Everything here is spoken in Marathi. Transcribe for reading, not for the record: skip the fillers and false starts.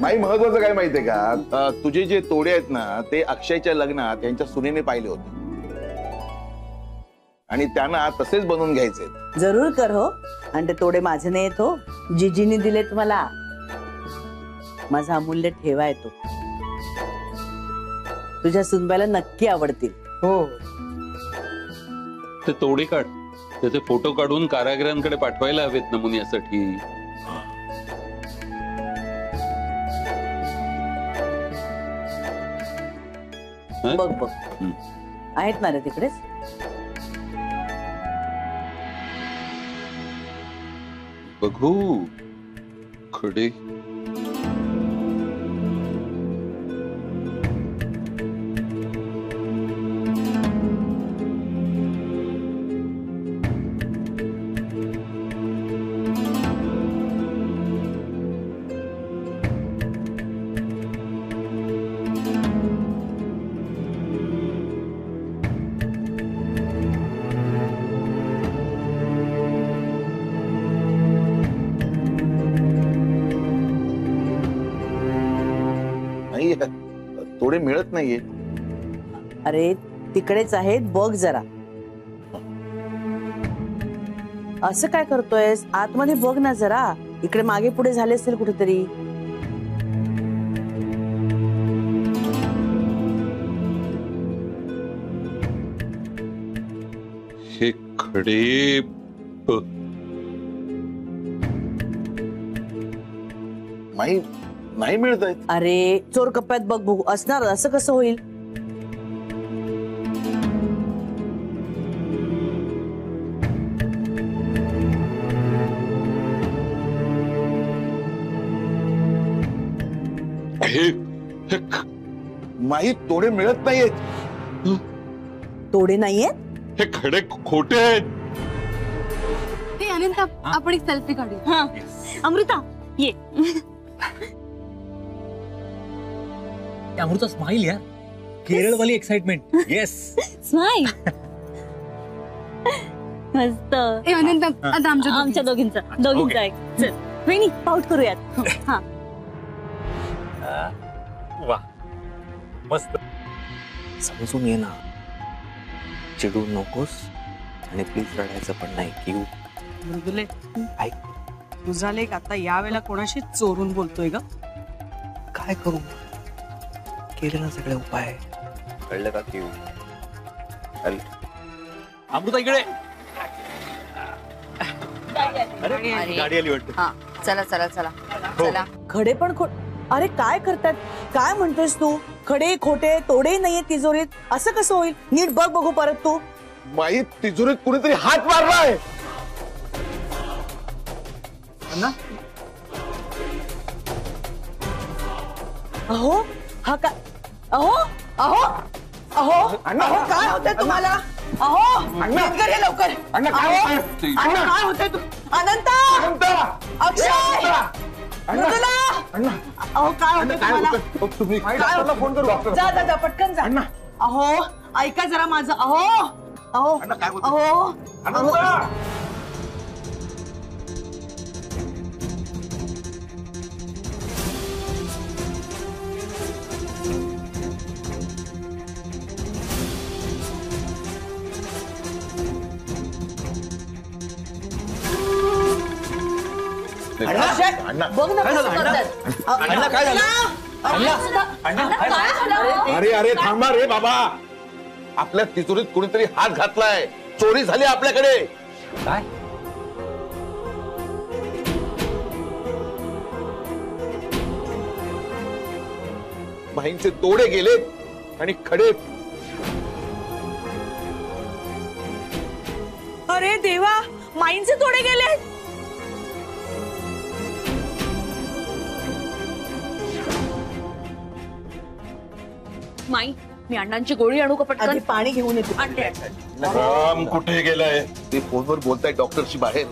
माई महत्वाचं काय माहितीये का, तुझे जे तोडे आहेत ना ते अक्षयच्या लग्नात त्यांच्या सुनेने पाहिले होते आणि त्यांना तसेच बनवून घ्यायचे. जरूर कर हो. आणि ते तोडे माझे नाही येत हो, जिजीनी दिलेत मला. माझा अमूल्य ठेवा आहे तो. तुझ्या सुनबाईला नक्की आवडतील. हो. ते तोडे काढ, त्याचे फोटो काढून कारागिरांकडे पाठवायला हवेत नमुन्यासाठी. बघ बघ आहेत ना रे तिकडेच. बघू खडे. तोडे मिळत नाहीये. अरे तिकडेच आहेत, बघ जरा. असं काय करतोयस, आतमध्ये बघ ना जरा. इकडे मागे पुढे झाले असतील कुठेतरी. हे खडे माई नाही मिळत आहेत. अरे चोर कप्प्यात बघ बघू. असणार, असं कसं होईल. माई तोडे मिळत नाहीयेत. तोडे नाहीयेत. हे खडे खोटे आहेत. ते अनंत, आपण एक सेल्फी काढूया. अमृता ये. अमृता स्माइल यार, केरळ वाली एक्साइटमेंट. Yes smile. मस्त. ए अनंत, आता आमच्या दोघींचा एक. चल वहिनी पाऊट करूयात. हा वा मस्त. समजून ये ना, चिडू नकोस आणि प्लीज रडायचं पण नाही. की मृदुले ऐक, तुझा लेक आता यावेळेला कोणाशी चोरून बोलतोय ग? काय करू, केले ना सगळे उपाय. कळलं का? की अमृता इकडे. अरे गाडी आली वाटतं. चला चला चला चला. खडे पण अरे काय करतात, काय म्हणतोस तू? खडे खोटे तोडे नाहीये तिजोरीत, असं कसं होईल? नीट बघ बघू परत तू. माई तिजोरीत कुणीतरी हात मारलाय. अहो हा काय? अहो अहो अहो अहो काय होतंय तुम्हाला? अहो नीट कर हे लवकर. काय होतंय तू? अनंत, अक्षय, मृदुला. अहो काय होतंय तुम्हाला? तुम्ही फोन करू. जा जा जा पटकन जा. अहो ऐका जरा माझं. अहो अहो अहो बघ ना कसं करतात. अरे अरे थांबा रे बाबा, आपल्या तिजोरीत कुणीतरी हात घातलाय. चोरी झाली आपल्याकडे. काय? माईंचे तोडे गेले आणि खडे. अरे देवा, माईंचे तोडे गेले. माई मी अण्णांची गोळी आणू का पटकन? पाणी घेऊन येतो. राम कुठे गेलाय? ते फोनवर बोलताय डॉक्टरशी बाहेर.